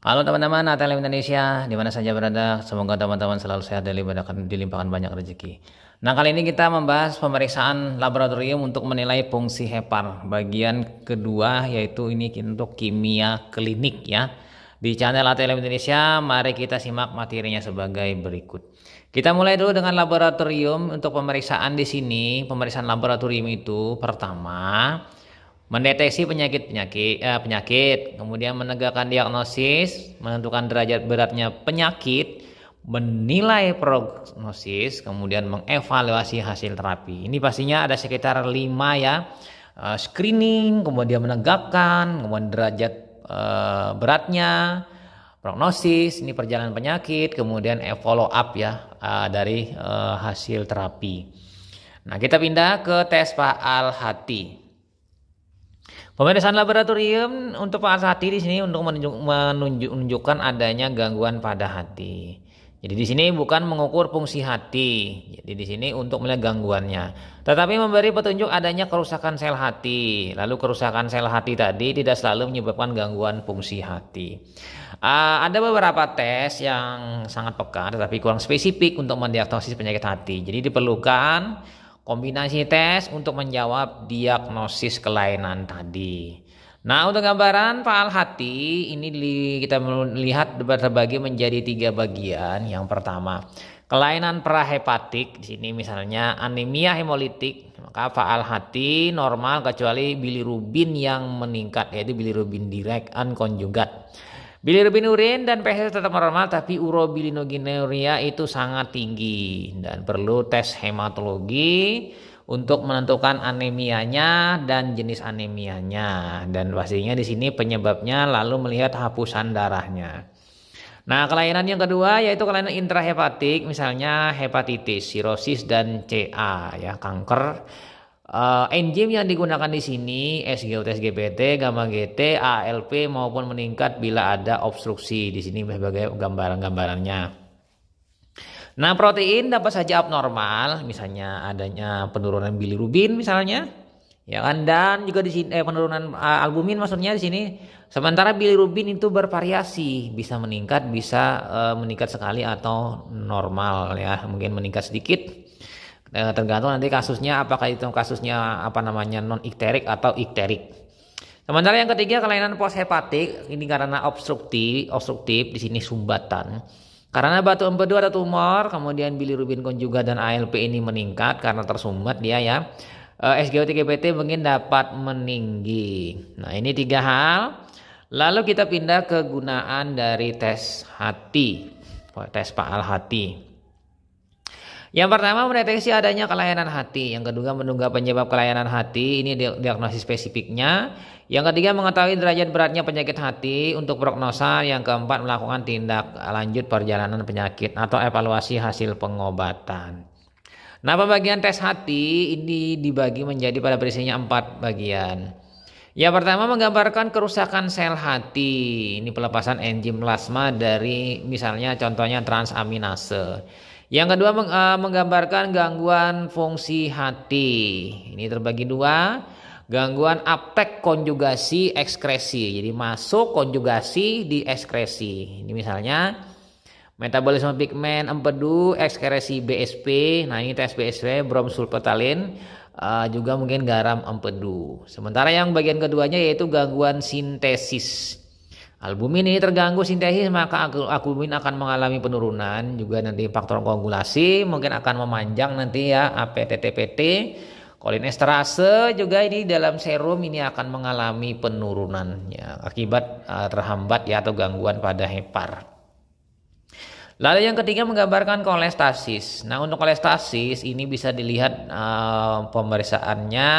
Halo teman-teman ATLM Indonesia, di mana saja berada, semoga teman-teman selalu sehat dan dilimpahkan banyak rezeki. Nah, kali ini kita membahas pemeriksaan laboratorium untuk menilai fungsi hepar. Bagian kedua yaitu ini untuk kimia klinik ya. Di channel ATLM Indonesia, mari kita simak materinya sebagai berikut. Kita mulai dulu dengan laboratorium untuk pemeriksaan di sini. Pemeriksaan laboratorium itu pertama mendeteksi penyakit, kemudian menegakkan diagnosis, menentukan derajat beratnya penyakit, menilai prognosis, kemudian mengevaluasi hasil terapi. Ini pastinya ada sekitar 5 ya. Screening, kemudian menegakkan, kemudian derajat beratnya, prognosis, ini perjalanan penyakit, kemudian follow up ya dari hasil terapi. Nah, kita pindah ke tes Paal hati. Pemeriksaan laboratorium untuk fase hati di sini untuk menunjukkan adanya gangguan pada hati. Jadi di sini bukan mengukur fungsi hati. Jadi di sini untuk melihat gangguannya. Tetapi memberi petunjuk adanya kerusakan sel hati. Lalu kerusakan sel hati tadi tidak selalu menyebabkan gangguan fungsi hati. Ada beberapa tes yang sangat peka tetapi kurang spesifik untuk mendiagnosis penyakit hati. Jadi diperlukan kombinasi tes untuk menjawab diagnosis kelainan tadi. Nah, untuk gambaran Paal hati ini kita melihat terbagi menjadi 3 bagian. Yang pertama, kelainan prahepatik. Di sini misalnya anemia hemolitik, maka Paal hati normal kecuali bilirubin yang meningkat, yaitu bilirubin direct unconjugate. Bilirubin urin dan pH tetap normal, tapi urobilinogenuria itu sangat tinggi dan perlu tes hematologi untuk menentukan anemianya dan jenis anemianya, dan pastinya di sini penyebabnya lalu melihat hapusan darahnya. Nah, kelainan yang kedua yaitu kelainan intrahepatik, misalnya hepatitis, sirosis dan CA ya, kanker. Enzim yang digunakan di sini SGOT, SGPT, gamma GT, ALP maupun meningkat bila ada obstruksi. Di sini berbagai gambaran-gambarannya. Nah, protein dapat saja abnormal, misalnya adanya penurunan bilirubin misalnya, ya kan, dan juga di sini penurunan albumin maksudnya di sini. Sementara bilirubin itu bervariasi, bisa meningkat, bisa meningkat sekali atau normal ya, mungkin meningkat sedikit. Tergantung nanti kasusnya, apakah itu kasusnya non ikterik atau ikterik. Sementara yang ketiga kelainan poshepatik, ini karena obstruktif di sini sumbatan. Karena batu empedu ada tumor, kemudian bilirubin konjuga dan ALP ini meningkat karena tersumbat dia ya. SGOT GPT mungkin dapat meninggi. Nah, ini 3 hal. Lalu kita pindah ke gunaan dari tes hati, tes Paal hati. Yang pertama mendeteksi adanya kelainan hati. Yang kedua menduga penyebab kelainan hati. Ini diagnosis spesifiknya. Yang ketiga mengetahui derajat beratnya penyakit hati untuk prognosa. Yang keempat melakukan tindak lanjut perjalanan penyakit atau evaluasi hasil pengobatan. Nah, pembagian tes hati ini dibagi menjadi pada prinsipnya 4 bagian. Yang pertama menggambarkan kerusakan sel hati. Ini pelepasan enzim plasma dari misalnya contohnya transaminase. Yang kedua menggambarkan gangguan fungsi hati. Ini terbagi 2. Gangguan aptek konjugasi ekskresi. Jadi masuk konjugasi di ekskresi. Ini misalnya metabolisme pigmen empedu, ekskresi BSP. Nah, ini tes BSP bromsulpetalin, juga mungkin garam empedu. Sementara yang bagian keduanya yaitu gangguan sintesis. Albumin ini terganggu sintesis, maka albumin akan mengalami penurunan. Juga nanti faktor koagulasi mungkin akan memanjang nanti ya, APTTPT. Kolinesterase juga ini dalam serum ini akan mengalami penurunan ya, akibat terhambat ya atau gangguan pada hepar. Lalu yang ketiga menggambarkan kolestasis. Nah, untuk kolestasis ini bisa dilihat pemeriksaannya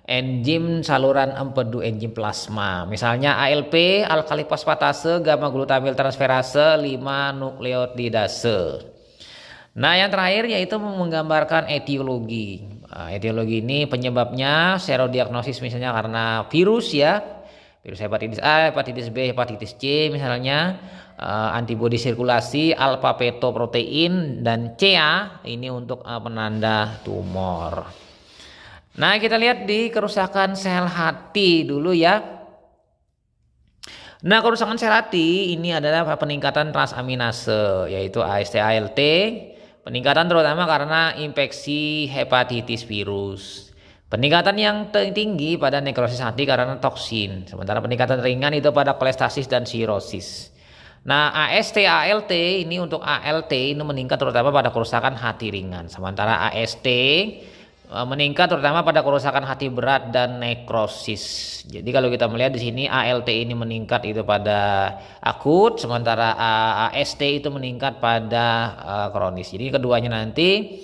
enzim saluran empedu, enzim plasma. Misalnya ALP, alkali fosfatase, gamma glutamil transferase, 5 nukleotidase. Nah, yang terakhir yaitu menggambarkan etiologi. Etiologi ini penyebabnya serodiagnosis misalnya karena virus ya. Virus hepatitis A, hepatitis B, hepatitis C misalnya, antibodi sirkulasi, alfa fetoprotein dan CA ini untuk penanda tumor. Nah, kita lihat di kerusakan sel hati dulu ya. Nah, kerusakan sel hati ini adalah peningkatan transaminase yaitu AST ALT, peningkatan terutama karena infeksi hepatitis virus. Peningkatan yang tinggi pada nekrosis hati karena toksin, sementara peningkatan ringan itu pada kolestasis dan sirosis. Nah, AST ALT ini untuk ALT ini meningkat terutama pada kerusakan hati ringan, sementara AST meningkat terutama pada kerusakan hati berat dan nekrosis. Jadi kalau kita melihat di sini ALT ini meningkat itu pada akut, sementara AST itu meningkat pada kronis. Jadi keduanya nanti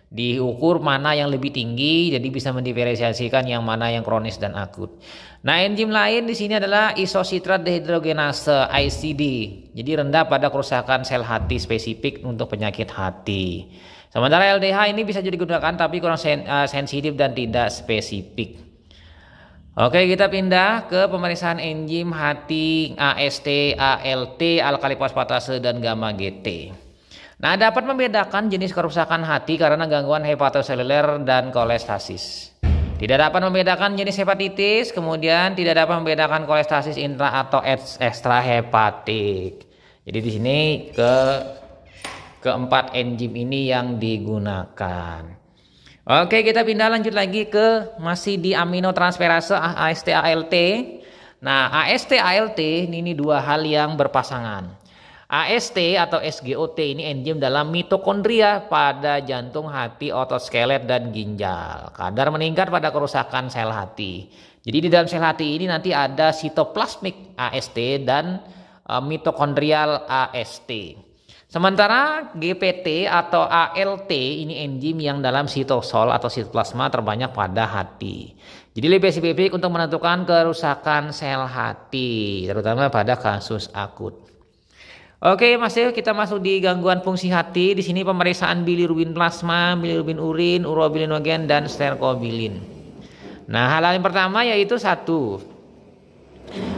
diukur mana yang lebih tinggi, jadi bisa mendiferensiasikan yang mana yang kronis dan akut. Nah, enzim lain di sini adalah isositrat dehidrogenase ICD. Jadi rendah pada kerusakan sel hati spesifik untuk penyakit hati. Sementara LDH ini bisa digunakan tapi kurang sensitif dan tidak spesifik. Oke, kita pindah ke pemeriksaan enzim hati AST, ALT, alkali fosfatase dan gamma GT. Nah, dapat membedakan jenis kerusakan hati karena gangguan hepatoseluler dan kolestasis. Tidak dapat membedakan jenis hepatitis, kemudian tidak dapat membedakan kolestasis intra atau ekstra hepatik. Jadi di sini keempat enzim ini yang digunakan. Oke, kita pindah lanjut lagi ke masih di aminotransferase AST ALT. Nah, AST ALT ini dua hal yang berpasangan. AST atau SGOT ini enzim dalam mitokondria pada jantung, hati, otot skelet dan ginjal. Kadar meningkat pada kerusakan sel hati. Jadi di dalam sel hati ini nanti ada sitoplasmik AST dan mitokondrial AST. Sementara GPT atau ALT ini enzim yang dalam sitosol atau sitoplasma terbanyak pada hati. Jadi lebih spesifik untuk menentukan kerusakan sel hati, terutama pada kasus akut. Oke, kita masuk di gangguan fungsi hati. Di sini pemeriksaan bilirubin plasma, bilirubin urin, urobilinogen dan sterkobilin. Nah, hal yang pertama yaitu satu,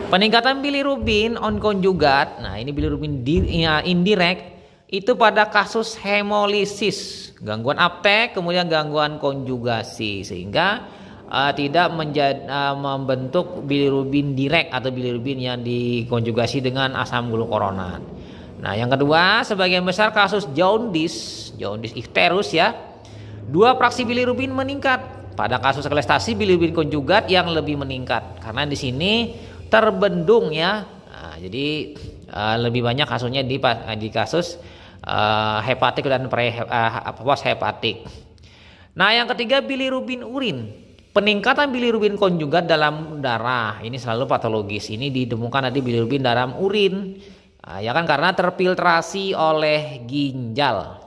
peningkatan bilirubin on konjugat. Nah, ini bilirubin indirect itu pada kasus hemolisis, gangguan aptek, kemudian gangguan konjugasi, sehingga tidak membentuk bilirubin direct atau bilirubin yang dikonjugasi dengan asam glukuronat. Nah, yang kedua, sebagian besar kasus jaundice icterus ya, dua fraksi bilirubin meningkat. Pada kasus kolestasi bilirubin konjugat yang lebih meningkat karena di sini terbendung ya. Nah, jadi lebih banyak kasusnya di kasus hepatik dan post hepatik. Nah, yang ketiga bilirubin urin. Peningkatan bilirubin konjugat dalam darah ini selalu patologis. Ini ditemukan nanti bilirubin dalam urin. Ya kan, karena terfiltrasi oleh ginjal.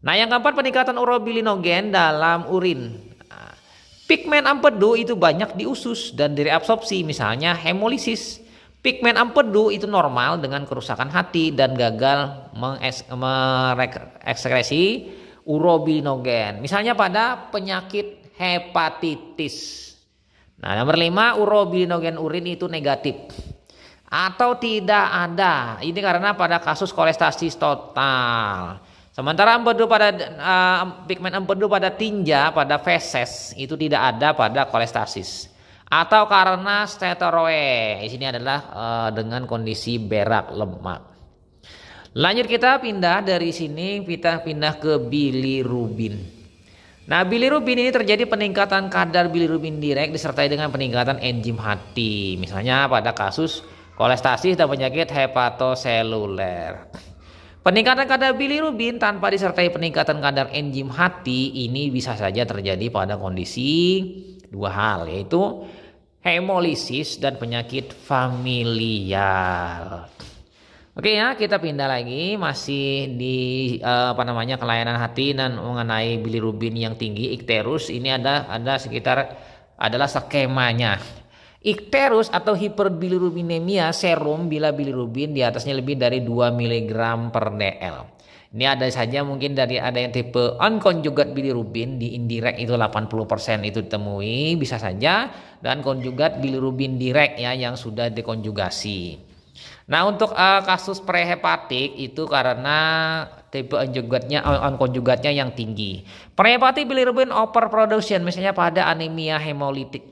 Nah, yang keempat peningkatan urobilinogen dalam urin. Pigmen empedu itu banyak di usus dan direabsorpsi, misalnya hemolisis. Pigmen empedu itu normal dengan kerusakan hati dan gagal mengekskresi urobilinogen, misalnya pada penyakit hepatitis. Nah, nomor 5, urobilinogen urin itu negatif atau tidak ada. Ini karena pada kasus kolestasis total. Sementara pigmen empedu pada tinja, pada feses itu tidak ada pada kolestasis. Atau karena steatoroe. Di sini adalah dengan kondisi berak lemak. Lanjut, kita pindah dari sini, kita pindah ke bilirubin. Nah, bilirubin ini terjadi peningkatan kadar bilirubin direct disertai dengan peningkatan enzim hati. Misalnya pada kasus kolestasis dan penyakit hepatoseluler. Peningkatan kadar bilirubin tanpa disertai peningkatan kadar enzim hati ini bisa saja terjadi pada kondisi dua hal, yaitu hemolisis dan penyakit familial. Oke ya, kita pindah lagi masih di kelainan hati dan mengenai bilirubin yang tinggi icterus. Ini adalah skemanya. Icterus atau hiperbilirubinemia serum bila bilirubin di atasnya lebih dari 2 mg per dl. Ini ada saja mungkin ada yang tipe unconjugate bilirubin di indirect itu 80% itu ditemui bisa saja, dan konjugat bilirubin direct ya yang sudah dikonjugasi. Nah, untuk kasus prehepatik itu karena tipe unconjugatnya yang tinggi. Prehepatik bilirubin overproduction misalnya pada anemia hemolitik.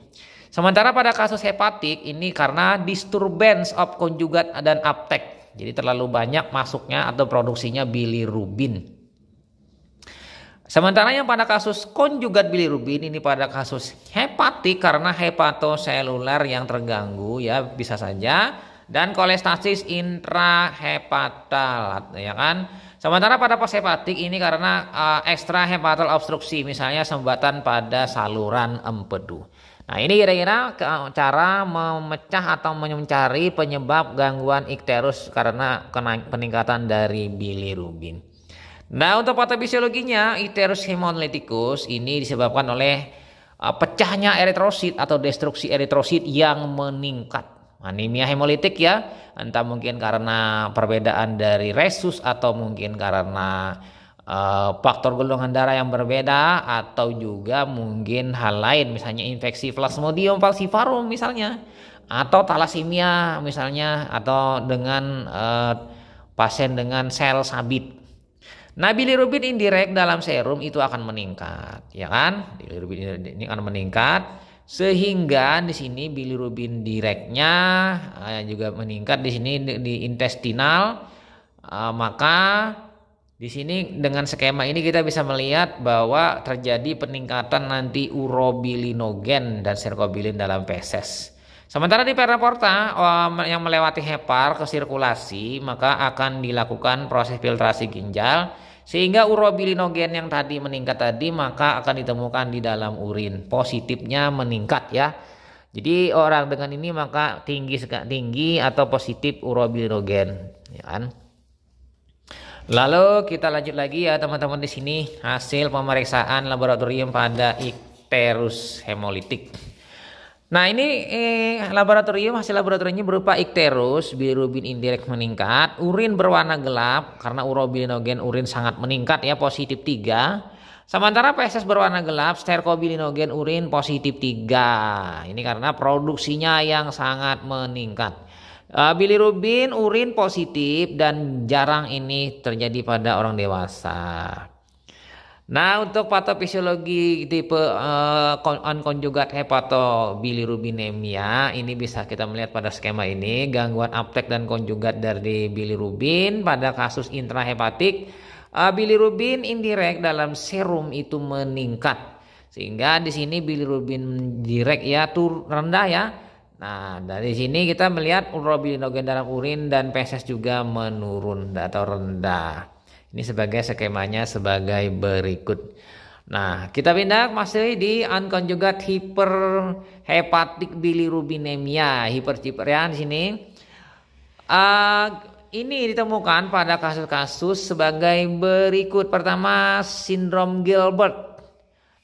Sementara pada kasus hepatik ini karena disturbance of conjugate dan uptake. Jadi terlalu banyak masuknya atau produksinya bilirubin. Sementara yang pada kasus konjugat bilirubin ini pada kasus hepatik karena hepatoseluler yang terganggu ya bisa saja, dan kolestasis intrahepatal ya kan. Sementara pada poshepatik ini karena extra hepatal obstruksi, misalnya sumbatan pada saluran empedu. Nah ini kira-kira cara memecah atau mencari penyebab gangguan ikterus karena peningkatan dari bilirubin. Nah untuk patofisiologinya icterus hemolyticus ini disebabkan oleh pecahnya eritrosit atau destruksi eritrosit yang meningkat. Anemia hemolitik ya, entah mungkin karena perbedaan dari resus atau mungkin karena faktor golongan darah yang berbeda atau juga mungkin hal lain, misalnya infeksi Plasmodium falciparum misalnya, atau talasemia misalnya, atau dengan pasien dengan sel sabit. Nah bilirubin indirect dalam serum itu akan meningkat, ya kan? Bilirubin ini akan meningkat sehingga di sini bilirubin directnya juga meningkat di sini di intestinal. Maka di sini dengan skema ini kita bisa melihat bahwa terjadi peningkatan nanti urobilinogen dan serkobilin dalam feses. Sementara di perna porta yang melewati hepar ke sirkulasi, maka akan dilakukan proses filtrasi ginjal sehingga urobilinogen yang tadi meningkat tadi maka akan ditemukan di dalam urin. Positifnya meningkat ya. Jadi orang dengan ini maka tinggi atau positif urobilinogen, ya kan? Lalu kita lanjut lagi ya teman-teman, di sini hasil pemeriksaan laboratorium pada icterus hemolitik. Nah ini hasil laboratoriumnya berupa icterus, bilirubin indirect meningkat, urin berwarna gelap karena urobilinogen urin sangat meningkat ya, positif 3. Sementara feses berwarna gelap, sterkobilinogen urin positif 3. Ini karena produksinya yang sangat meningkat. Bilirubin urin positif dan jarang ini terjadi pada orang dewasa. Nah untuk patofisiologi tipe unconjugate hepatobilirubinemia ini bisa kita melihat pada skema ini, gangguan uptake dan konjugat dari bilirubin pada kasus intrahepatik. Bilirubin indirect dalam serum itu meningkat sehingga di sini bilirubin direct ya rendah ya. Nah dari sini kita melihat urobilinogen dalam urin dan feses juga menurun atau rendah. Ini sebagai skemanya sebagai berikut. Nah, kita pindah masih di unconjugate hiperhepatik bilirubinemia, hiperciperian di sini. Ini ditemukan pada kasus-kasus sebagai berikut. Pertama, sindrom Gilbert.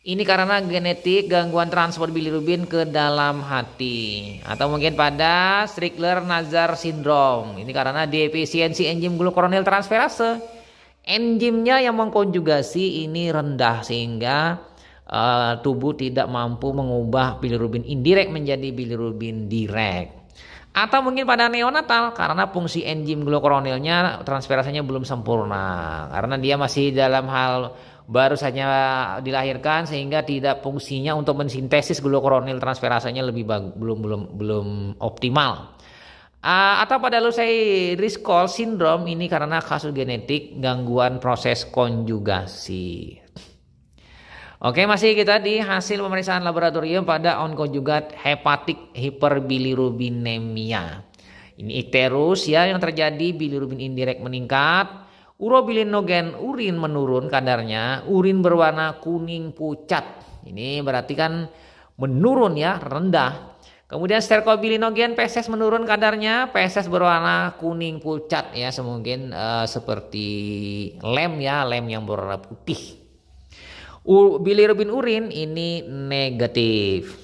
Ini karena genetik gangguan transport bilirubin ke dalam hati, atau mungkin pada Strickler-Nazar syndrome. Ini karena defisiensi enzim glucuronil transferase. Enzimnya yang mengkonjugasi ini rendah sehingga tubuh tidak mampu mengubah bilirubin indirect menjadi bilirubin direct. Atau mungkin pada neonatal karena fungsi enzim glucuronilnya transferasenya belum sempurna karena dia masih dalam hal baru saja dilahirkan sehingga tidak fungsinya untuk mensintesis glucuronil transferasenya belum optimal. Atau pada Lucey-Driscoll syndrome ini karena kasus genetik gangguan proses konjugasi. Oke, masih kita di hasil pemeriksaan laboratorium pada unconjugate hepatic hyperbilirubinemia. Ini icterus ya yang terjadi, bilirubin indirect meningkat, urobilinogen urin menurun kadarnya, urin berwarna kuning pucat. Ini berarti kan menurun ya, rendah. Kemudian sterkobilinogen feses menurun kadarnya, feses berwarna kuning pucat ya, semungkin seperti lem ya, lem yang berwarna putih. Bilirubin urin ini negatif.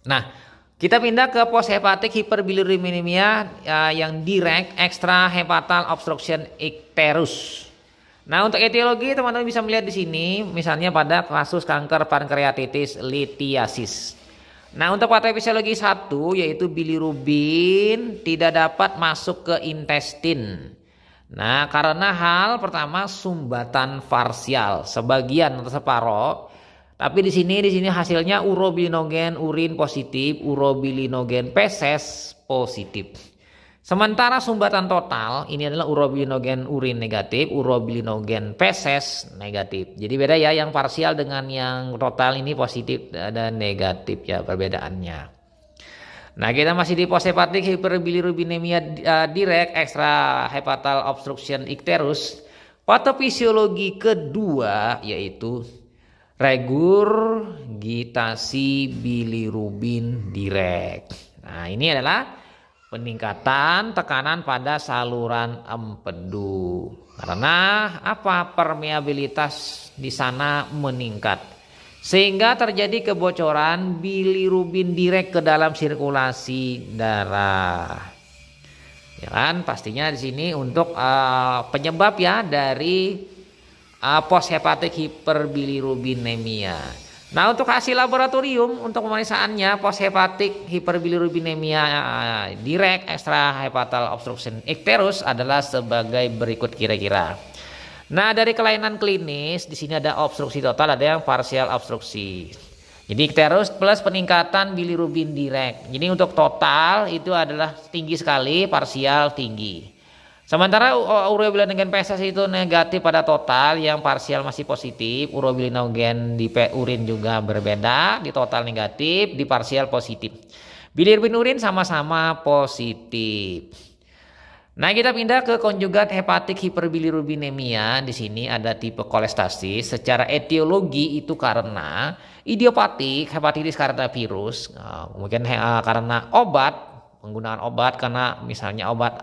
Nah, kita pindah ke poshepatic hyperbilirubinemia yang direct extra hepatal obstruction icterus. Nah, untuk etiologi teman-teman bisa melihat di sini, misalnya pada kasus kanker pankreatitis litiasis. Nah untuk patofisiologi 1 yaitu bilirubin tidak dapat masuk ke intestin. Nah karena hal pertama sumbatan parsial, sebagian atau separoh Tapi di sini hasilnya urobilinogen urin positif, urobilinogen feses positif. Sementara sumbatan total ini adalah urobilinogen urin negatif, urobilinogen feses negatif. Jadi beda ya, yang parsial dengan yang total ini positif dan negatif ya perbedaannya. Nah, kita masih di poshepatic hiperbilirubinemia direct extra hepatal obstruction icterus. Patofisiologi kedua yaitu regurgitasi bilirubin direct. Nah, ini adalah peningkatan tekanan pada saluran empedu. Karena apa? Permeabilitas di sana meningkat. Sehingga terjadi kebocoran bilirubin direct ke dalam sirkulasi darah. Ya kan? Pastinya di sini untuk penyebab ya dari poshepatic hiperbilirubinemia. Nah, untuk hasil laboratorium untuk pemeriksaannya poshepatic hiperbilirubinemia direct extra hepatal obstruction icterus adalah sebagai berikut kira-kira. Nah, dari kelainan klinis di sini ada obstruksi total, ada yang partial obstruksi. Jadi icterus plus peningkatan bilirubin direct. Jadi untuk total itu adalah tinggi sekali, parsial tinggi. Sementara urobilinogen feses itu negatif pada total, yang parsial masih positif. Urobilinogen di urin juga berbeda, di total negatif, di parsial positif. Bilirubin urin sama-sama positif. Nah, kita pindah ke konjugat hepatik hiperbilirubinemia. Di sini ada tipe kolestasis. Secara etiologi itu karena idiopatik hepatitis karena virus, kemudian karena obat. Penggunaan obat karena misalnya obat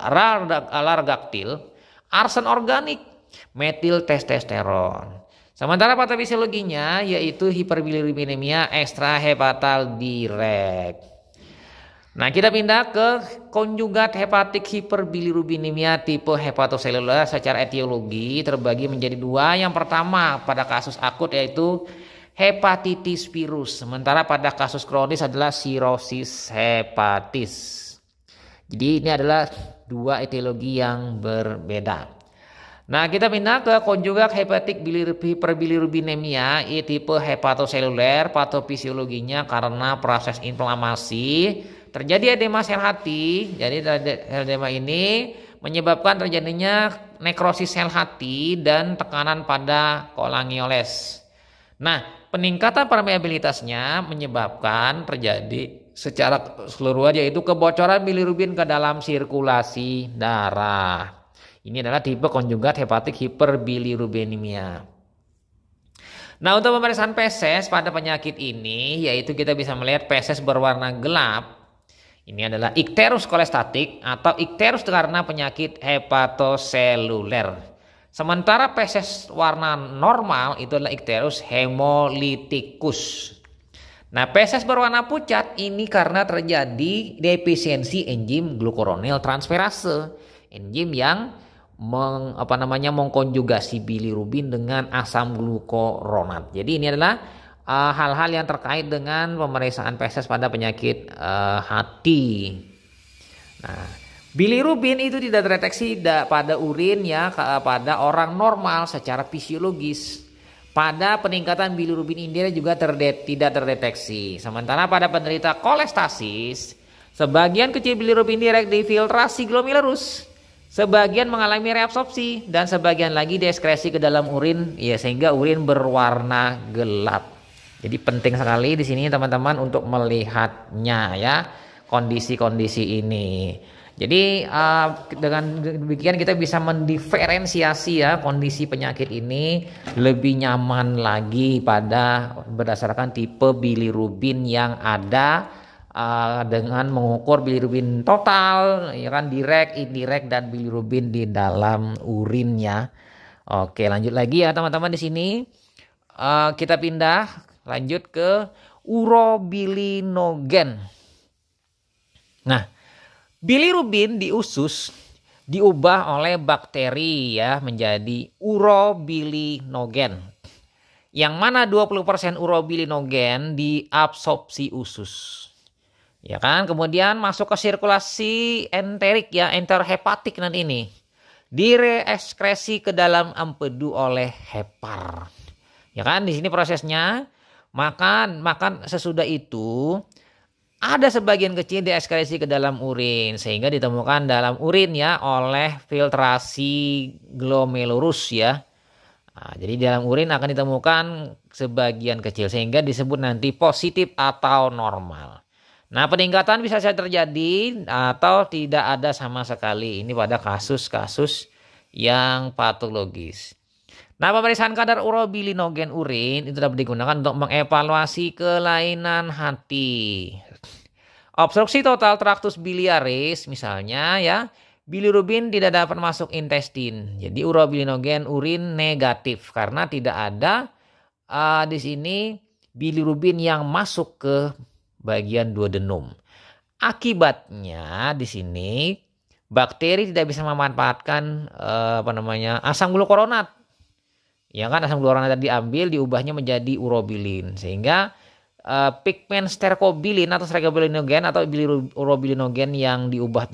largactil, arsen organik, metil testosteron. Sementara patofisiologinya yaitu hiperbilirubinemia extra hepatal direct. Nah, kita pindah ke konjugat hepatik hiperbilirubinemia tipe hepatoseluler. Secara etiologi terbagi menjadi dua. Yang pertama pada kasus akut yaitu hepatitis virus. Sementara pada kasus kronis adalah sirosis hepatis. Jadi ini adalah dua etiologi yang berbeda. Nah, kita pindah ke konjugat hepatik hiperbilirubinemia tipe hepatoseluler. Patofisiologinya karena proses inflamasi, terjadi edema sel hati. Jadi edema ini menyebabkan terjadinya nekrosis sel hati dan tekanan pada kolangioles. Nah, peningkatan permeabilitasnya menyebabkan terjadi secara keseluruhan yaitu kebocoran bilirubin ke dalam sirkulasi darah. Ini adalah tipe konjugat hepatik hiperbilirubinemia. Nah, untuk pemeriksaan feses pada penyakit ini yaitu kita bisa melihat feses berwarna gelap. Ini adalah icterus kolestatik atau icterus karena penyakit hepatoseluler. Sementara feses warna normal itu adalah icterus hemolyticus. Nah, feses berwarna pucat ini karena terjadi defisiensi enzim glucuronil transferase, enzim yang mengkonjugasi bilirubin dengan asam glukuronat. Jadi ini adalah hal-hal yang terkait dengan pemeriksaan feses pada penyakit hati. Nah, bilirubin itu tidak terdeteksi pada urin ya pada orang normal secara fisiologis. Pada peningkatan bilirubin indera juga tidak terdeteksi. Sementara pada penderita kolestasis, sebagian kecil bilirubin direct difiltrasi glomerulus, sebagian mengalami reabsorpsi, dan sebagian lagi dieskresi ke dalam urin ya sehingga urin berwarna gelap. Jadi penting sekali di sini teman-teman untuk melihatnya ya kondisi-kondisi ini. Jadi dengan demikian kita bisa mendiferensiasi ya kondisi penyakit ini lebih nyaman lagi pada berdasarkan tipe bilirubin yang ada dengan mengukur bilirubin total ya kan, direct, indirect, dan bilirubin di dalam urinnya. Oke, lanjut lagi ya teman-teman di sini. Kita pindah lanjut ke urobilinogen. Nah, bilirubin di usus diubah oleh bakteri ya menjadi urobilinogen. Yang mana 20% urobilinogen diabsorpsi usus. Ya kan? Kemudian masuk ke sirkulasi enterik ya, enterohepatik nanti ini. Direekskresi ke dalam empedu oleh hepar. Ya kan? Di sini prosesnya Makan sesudah itu ada sebagian kecil diekskresi ke dalam urin sehingga ditemukan dalam urin ya oleh filtrasi glomerulus ya. Nah, jadi di dalam urin akan ditemukan sebagian kecil sehingga disebut nanti positif atau normal. Nah, peningkatan bisa saja terjadi atau tidak ada sama sekali. Ini pada kasus-kasus yang patologis. Nah, pemeriksaan kadar urobilinogen urin itu dapat digunakan untuk mengevaluasi kelainan hati. Obstruksi total traktus biliaris misalnya ya, bilirubin tidak dapat masuk intestin. Jadi urobilinogen urin negatif karena tidak ada di sini bilirubin yang masuk ke bagian duodenum. Akibatnya di sini bakteri tidak bisa memanfaatkan asam glukuronat. Ya kan, asam glukuronat diambil diubahnya menjadi urobilin sehingga pigmen sterkobilin atau sterkobilinogen atau urobilinogen yang diubah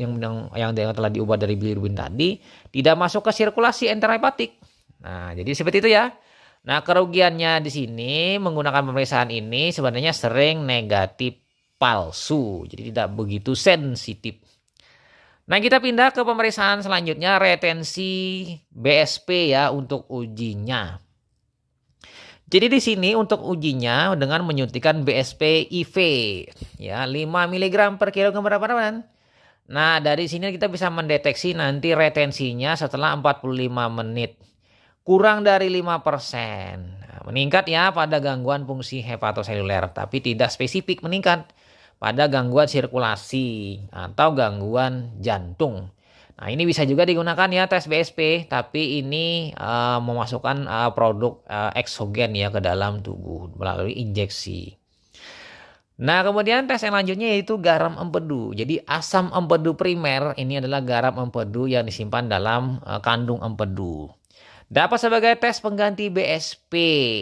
yang telah diubah dari bilirubin tadi tidak masuk ke sirkulasi enterohepatik. Nah, jadi seperti itu ya. Nah, kerugiannya di sini menggunakan pemeriksaan ini sebenarnya sering negatif palsu. Jadi tidak begitu sensitif. Nah, kita pindah ke pemeriksaan selanjutnya, retensi BSP ya untuk ujinya. Jadi di sini untuk ujinya dengan menyuntikkan BSP IV ya 5 mg per kilogram berat badan. Nah, dari sini kita bisa mendeteksi nanti retensinya setelah 45 menit. Kurang dari 5%. Nah, meningkat ya pada gangguan fungsi hepatoseluler, tapi tidak spesifik meningkat pada gangguan sirkulasi atau gangguan jantung. Nah, ini bisa juga digunakan ya tes BSP, tapi ini memasukkan produk eksogen ya ke dalam tubuh melalui injeksi. Nah, kemudian tes yang lanjutnya yaitu garam empedu. Jadi asam empedu primer ini adalah garam empedu yang disimpan dalam kandung empedu. Dapat sebagai tes pengganti BSP,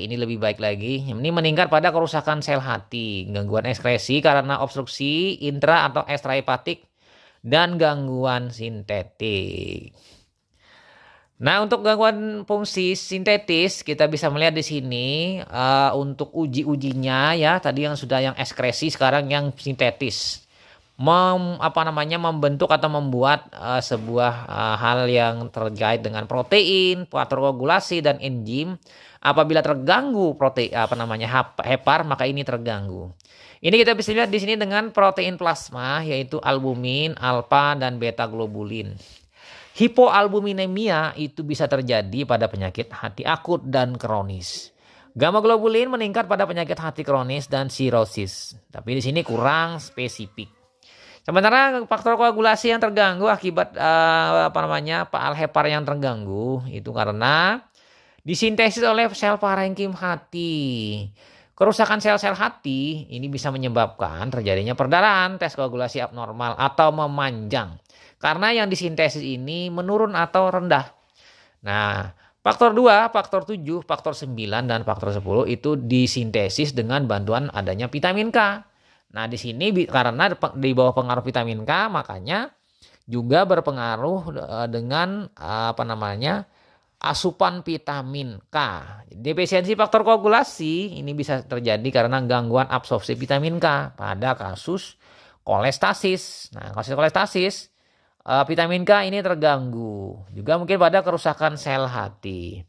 ini lebih baik lagi. Ini meningkat pada kerusakan sel hati, gangguan ekskresi karena obstruksi intra atau ekstrahepatik, dan gangguan sintetik. Nah, untuk gangguan fungsi sintetis kita bisa melihat di sini untuk uji-ujinya ya, tadi yang sudah yang ekskresi, sekarang yang sintetis. Membentuk atau membuat sebuah hal yang terkait dengan protein, faktor-koagulasi dan enzim. Apabila terganggu hepar, maka ini terganggu. Ini kita bisa lihat di sini dengan protein plasma yaitu albumin, alfa dan beta globulin. Hipoalbuminemia itu bisa terjadi pada penyakit hati akut dan kronis. Gamma globulin meningkat pada penyakit hati kronis dan sirosis. Tapi di sini kurang spesifik. Sementara faktor koagulasi yang terganggu akibat hepar yang terganggu itu karena disintesis oleh sel parenkim hati. Kerusakan sel-sel hati ini bisa menyebabkan terjadinya perdarahan, tes koagulasi abnormal atau memanjang. Karena yang disintesis ini menurun atau rendah. Nah, faktor 2, faktor 7, faktor 9, dan faktor 10 itu disintesis dengan bantuan adanya vitamin K. Nah, di sini karena di bawah pengaruh vitamin K, makanya juga berpengaruh dengan asupan vitamin K. Defisiensi faktor koagulasi ini bisa terjadi karena gangguan absorpsi vitamin K pada kasus kolestasis. Nah, kasus kolestasis vitamin K ini terganggu. Juga mungkin pada kerusakan sel hati.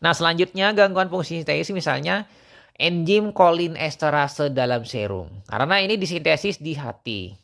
Nah, selanjutnya gangguan fungsi sintetis misalnya enzim kolinesterase dalam serum. Karena ini disintesis di hati.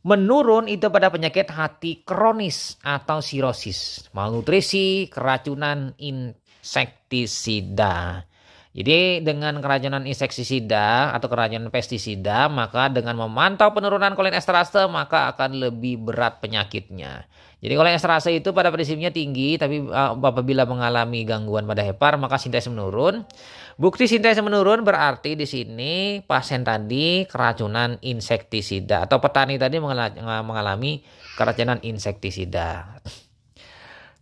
Menurun itu pada penyakit hati kronis atau sirosis, malnutrisi, keracunan insektisida. Jadi dengan keracunan insektisida atau keracunan pestisida, maka dengan memantau penurunan kolinesterase maka akan lebih berat penyakitnya. Jadi kolinesterase itu pada prinsipnya tinggi, tapi apabila mengalami gangguan pada hepar maka sintesis menurun. Bukti sintesis menurun berarti di sini pasien tadi keracunan insektisida atau petani tadi mengalami keracunan insektisida.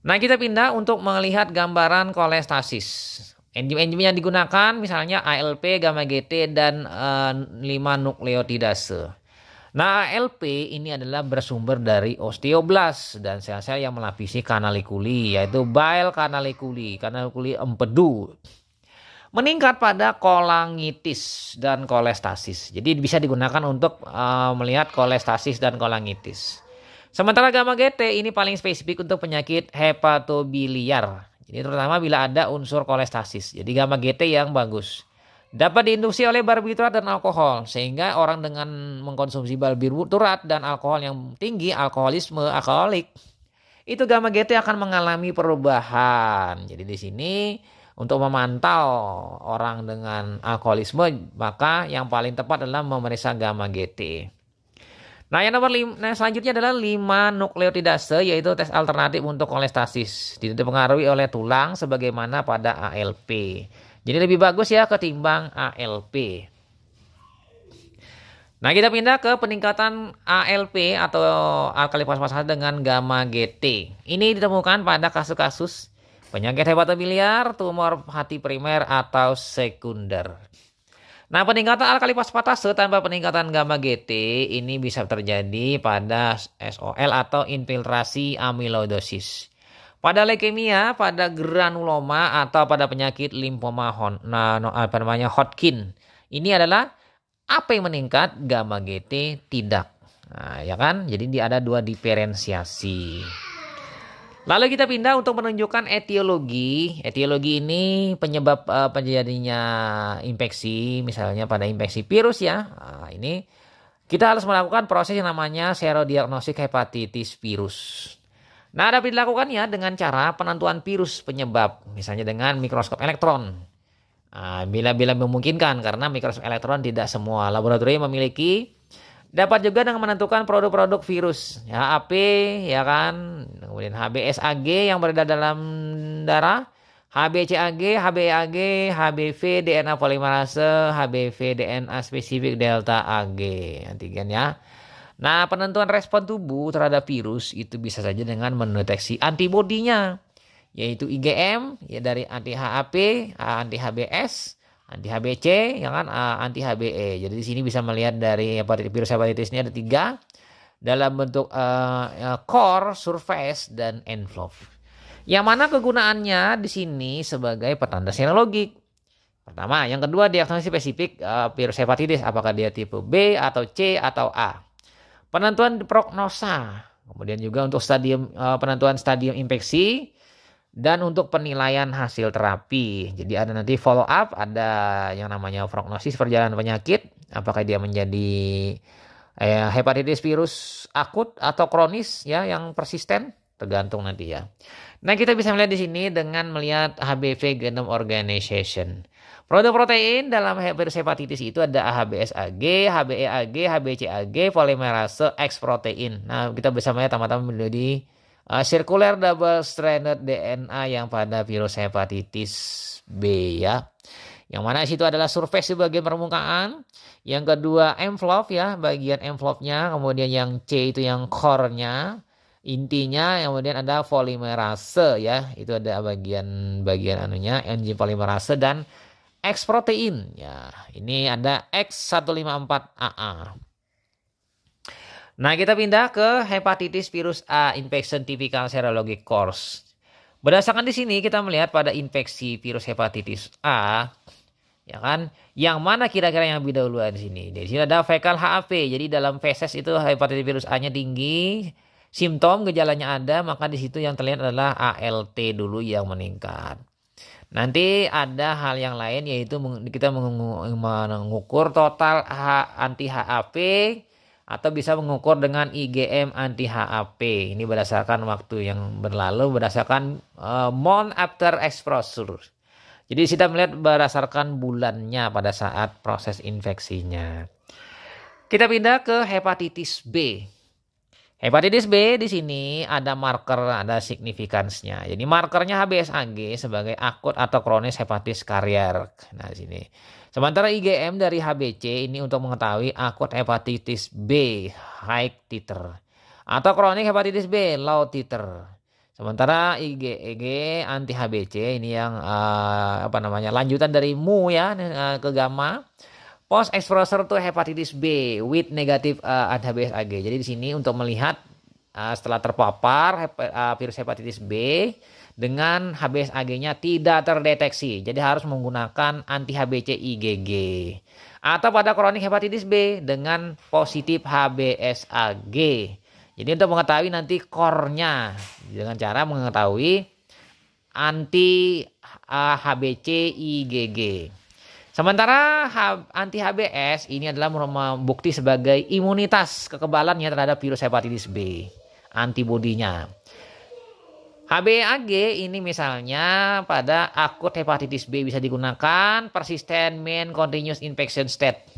Nah, kita pindah untuk melihat gambaran kolestasis. Enzim-enzim yang digunakan misalnya ALP, gamma GT dan 5-nukleotidase. Nah, ALP ini adalah bersumber dari osteoblas dan sel-sel yang melapisi kanalikuli yaitu bile kanalikuli empedu. meningkat pada kolangitis dan kolestasis. Jadi bisa digunakan untuk melihat kolestasis dan kolangitis. Sementara gamma GT ini paling spesifik untuk penyakit hepatobiliar. Jadi terutama bila ada unsur kolestasis. Jadi gamma GT yang bagus. Dapat diinduksi oleh barbiturat dan alkohol, sehingga orang dengan mengkonsumsi barbiturat dan alkohol yang tinggi, alkoholisme, alkoholik, itu gamma GT akan mengalami perubahan. Jadi di sini untuk memantau orang dengan alkoholisme, maka yang paling tepat adalah memeriksa gamma GT. Nah, yang nomor 5, selanjutnya adalah 5 nukleotidase, yaitu tes alternatif untuk kolestasis. Dipengaruhi oleh tulang sebagaimana pada ALP. Jadi lebih bagus ya ketimbang ALP. Nah, kita pindah ke peningkatan ALP atau alkali fosfatase dengan gamma GT. Ini ditemukan pada kasus-kasus penyakit hepatobiliar, tumor hati primer atau sekunder. Nah, peningkatan alkali fosfatase tanpa peningkatan gamma GT ini bisa terjadi pada SOL atau infiltrasi amyloidosis. Pada leukemia, pada granuloma atau pada penyakit limfoma Hodgkin. Ini adalah apa yang meningkat, gamma GT tidak. Nah, ya kan? Jadi dia ada 2 diferensiasi. Lalu kita pindah untuk menunjukkan etiologi. Etiologi ini penyebab terjadinya infeksi, misalnya pada infeksi virus ya. Nah, ini kita harus melakukan proses yang namanya serodiagnostik hepatitis virus. Nah, dapat dilakukannya dengan cara penentuan virus penyebab, misalnya dengan mikroskop elektron. Nah, bila memungkinkan, karena mikroskop elektron tidak semua laboratorium memiliki. Dapat juga dengan menentukan produk-produk virus, ya, HAP, ya kan, kemudian HBsAg yang beredar dalam darah, HBcAg, HBeAg, HBV DNA polimerase, HBV DNA spesifik delta Ag antigen ya. Nah, penentuan respon tubuh terhadap virus itu bisa saja dengan mendeteksi antibodinya, yaitu IgM ya dari anti HAP, anti HBs, anti HBC, ya kan, anti HBe. Jadi di sini bisa melihat dari virus hepatitis ini ada 3 dalam bentuk core, surface, dan envelope. Yang mana kegunaannya di sini sebagai petanda serologik. Pertama, yang kedua diagnosis spesifik virus hepatitis, apakah dia tipe B atau C atau A. Penentuan prognosa, kemudian juga untuk penentuan stadium infeksi, dan untuk penilaian hasil terapi. Jadi ada nanti follow up, ada yang namanya prognosis perjalanan penyakit, apakah dia menjadi hepatitis virus akut atau kronis ya yang persisten, tergantung nanti ya. Nah, kita bisa melihat di sini dengan melihat HBV Genome Organization. Produk protein dalam virus hepatitis itu ada HBsAg, HBeAg, HBcAg, polimerase X protein. Nah, kita bisa melihat teman-teman menjadi circular double stranded DNA yang pada virus hepatitis B ya. Yang mana situ adalah surface di bagian permukaan. Yang kedua envelope ya, bagian envelope-nya. Kemudian yang C itu yang core-nya, intinya. Kemudian ada polimerase ya. Itu ada bagian anunya, enzim polimerase dan X protein ya. Ini ada X154AA. Nah, kita pindah ke hepatitis virus A infection typical serologic course. Berdasarkan di sini kita melihat pada infeksi virus hepatitis A, ya kan, yang mana kira-kira yang lebih dahulu di sini. Di sini ada fecal HAV. Jadi dalam feses itu hepatitis virus A-nya tinggi, simptom gejalanya ada, maka di situ yang terlihat adalah ALT dulu yang meningkat. Nanti ada hal yang lain, yaitu kita mengukur total anti HAP atau bisa mengukur dengan IgM anti HAP. Ini berdasarkan waktu yang berlalu, berdasarkan month after exposure. Jadi kita melihat berdasarkan bulannya pada saat proses infeksinya. Kita pindah ke hepatitis B. Hepatitis B di sini ada marker, ada signifikansnya. Jadi markernya HBsAg sebagai akut atau kronis hepatitis karier. Nah, di sini. Sementara IgM dari HBC ini untuk mengetahui akut hepatitis B high titer atau kronik hepatitis B low titer. Sementara IgG anti HBC ini yang lanjutan dari mu ya ke gamma. Post exposure to hepatitis B with negative HBsAg. Jadi di sini untuk melihat setelah terpapar virus hepatitis B dengan HBsAg-nya tidak terdeteksi. Jadi harus menggunakan anti HBC IgG. Atau pada kronik hepatitis B dengan positif HBsAg. Jadi untuk mengetahui nanti core-nya dengan cara mengetahui anti HBC IgG. Sementara anti HBs ini adalah bukti sebagai imunitas kekebalannya terhadap virus hepatitis B, antibodinya. HBsAg ini misalnya pada akut hepatitis B bisa digunakan persistent main continuous infection state.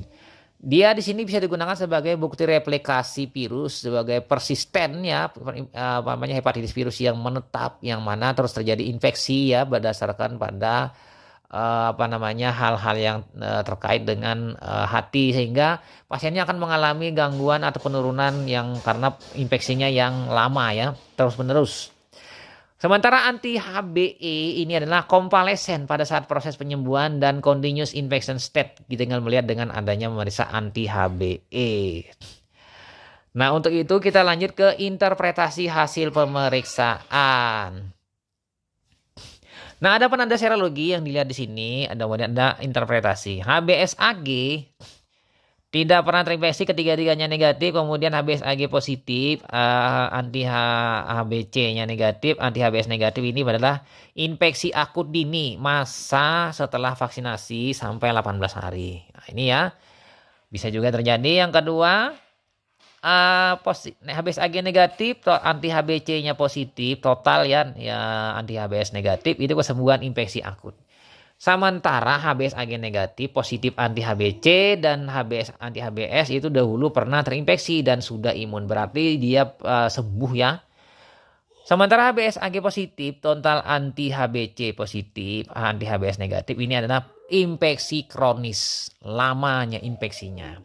Dia di sini bisa digunakan sebagai bukti replikasi virus sebagai persisten ya, hepatitis virus yang menetap, yang mana terus terjadi infeksi ya berdasarkan pada hal-hal yang terkait dengan hati, sehingga pasiennya akan mengalami gangguan atau penurunan yang karena infeksinya yang lama ya, terus menerus. Sementara anti HBe ini adalah konvalesen pada saat proses penyembuhan dan continuous infection state. Kita tinggal melihat dengan adanya memeriksa anti HBe. Nah, untuk itu kita lanjut ke interpretasi hasil pemeriksaan. Nah, ada penanda serologi yang dilihat di sini, ada interpretasi. HBsAg tidak pernah terinfeksi, ketiga-tiganya negatif, kemudian HBsAg positif, anti HBC-nya negatif, anti HBs negatif. Ini adalah infeksi akut dini masa setelah vaksinasi sampai 18 hari. Nah, ini ya bisa juga terjadi. Yang kedua, HBsAg negatif, anti HBC-nya positif, total ya anti HBs negatif, itu kesembuhan infeksi akut. Sementara HBsAg negatif, positif anti HBC dan anti HBs itu dahulu pernah terinfeksi dan sudah imun, berarti dia sembuh ya. Sementara HBsAg positif, total anti HBC positif, anti HBs negatif, ini adalah infeksi kronis, lamanya infeksinya.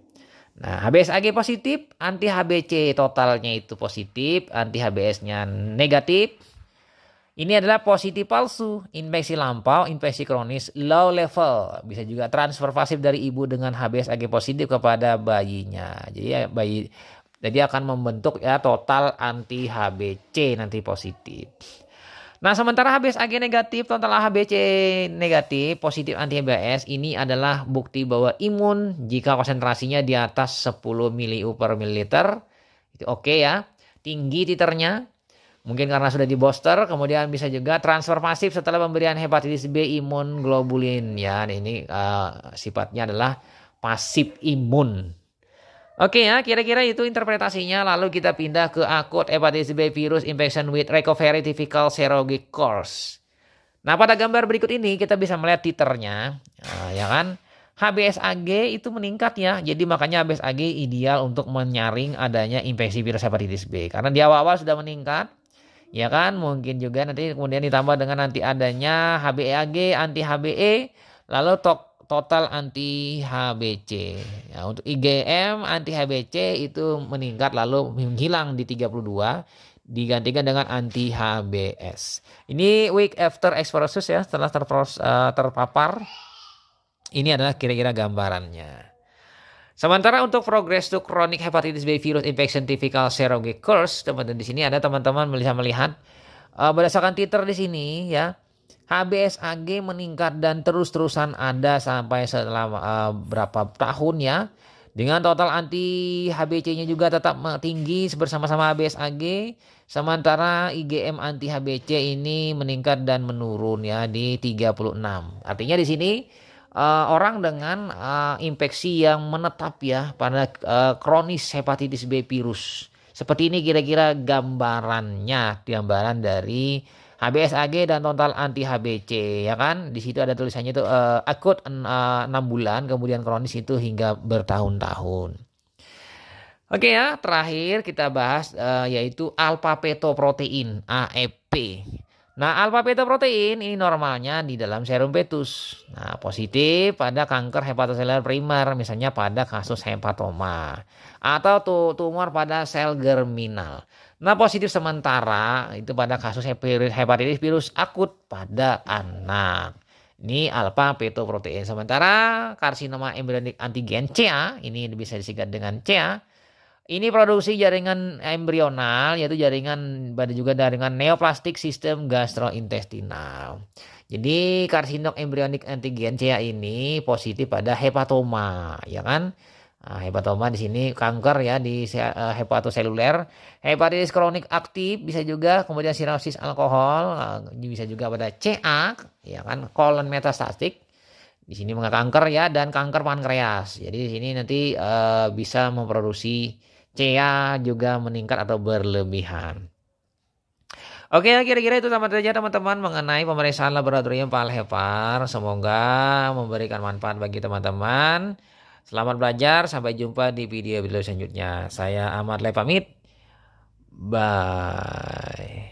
Nah, HBsAg positif, anti HBC totalnya itu positif, anti HBs-nya negatif. Ini adalah positif palsu, infeksi lampau, infeksi kronis, low level. Bisa juga transfer pasif dari ibu dengan HBsAg positif kepada bayinya. Jadi akan membentuk ya total anti HBC nanti positif. Nah, sementara HBsAg negatif, total HBC negatif, positif anti HBs, ini adalah bukti bahwa imun jika konsentrasinya di atas 10 mili per mililiter. Itu oke ya, tinggi titernya. Mungkin karena sudah di booster, kemudian bisa juga transfer pasif setelah pemberian hepatitis B imun globulin. Ya, ini sifatnya adalah pasif imun. Oke ya, kira-kira itu interpretasinya. Lalu kita pindah ke akut hepatitis B virus infection with recovery typical serologic course. Nah, pada gambar berikut ini kita bisa melihat titernya, ya kan? HBsAg itu meningkat ya. Jadi makanya HBsAg ideal untuk menyaring adanya infeksi virus hepatitis B. Karena di awal-awal sudah meningkat. Ya kan, mungkin juga nanti kemudian ditambah dengan nanti adanya HBsAg, anti HBe, lalu total anti HBC. Ya, untuk IgM anti HBC itu meningkat lalu menghilang di 32, digantikan dengan anti HBs. Ini week after exposure ya, setelah terpapar. Ini adalah kira-kira gambarannya. Sementara untuk progress to chronic hepatitis B virus infection typical serologic course, teman-teman di sini ada teman-teman bisa melihat berdasarkan titer di sini ya, HBsAg meningkat dan terus-terusan ada sampai selama berapa tahun ya. Dengan total anti HBC-nya juga tetap tinggi bersama-sama HBsAg. Sementara IgM anti HBC ini meningkat dan menurun ya di 36. Artinya di sini orang dengan infeksi yang menetap ya pada kronis hepatitis B virus. Seperti ini kira-kira gambaran dari HBsAg dan total anti HBC ya kan. Di situ ada tulisannya itu akut 6 bulan, kemudian kronis itu hingga bertahun-tahun. Oke ya, terakhir kita bahas yaitu alpha fetoprotein AFP. Nah, alpha fetoprotein ini normalnya di dalam serum fetus. Nah, positif pada kanker hepatoseluler primer, misalnya pada kasus hepatoma atau tumor pada sel germinal. Nah, positif sementara itu pada kasus hepatitis virus akut pada anak. Ini alpha fetoprotein. Sementara karsinoma embryonik antigen CA, ini bisa disingkat dengan CA. Ini produksi jaringan embrional, yaitu jaringan pada juga jaringan neoplastik sistem gastrointestinal. Jadi karsinom embryonic antigen CA ini positif pada hepatoma, ya kan? Nah, hepatoma di sini kanker ya di hepatoseluler, hepatitis kronik aktif bisa juga, kemudian sirosis alkohol, bisa juga pada CA, ya kan? Kolon metastatik. Di sini kanker ya, dan kanker pankreas. Jadi di sini nanti bisa memproduksi CA juga meningkat atau berlebihan. Oke, kira-kira itu sama saja teman-teman mengenai pemeriksaan laboratorium Palhepar. Semoga memberikan manfaat bagi teman-teman. Selamat belajar, sampai jumpa di video selanjutnya. Saya Ahmad Lai pamit. Bye.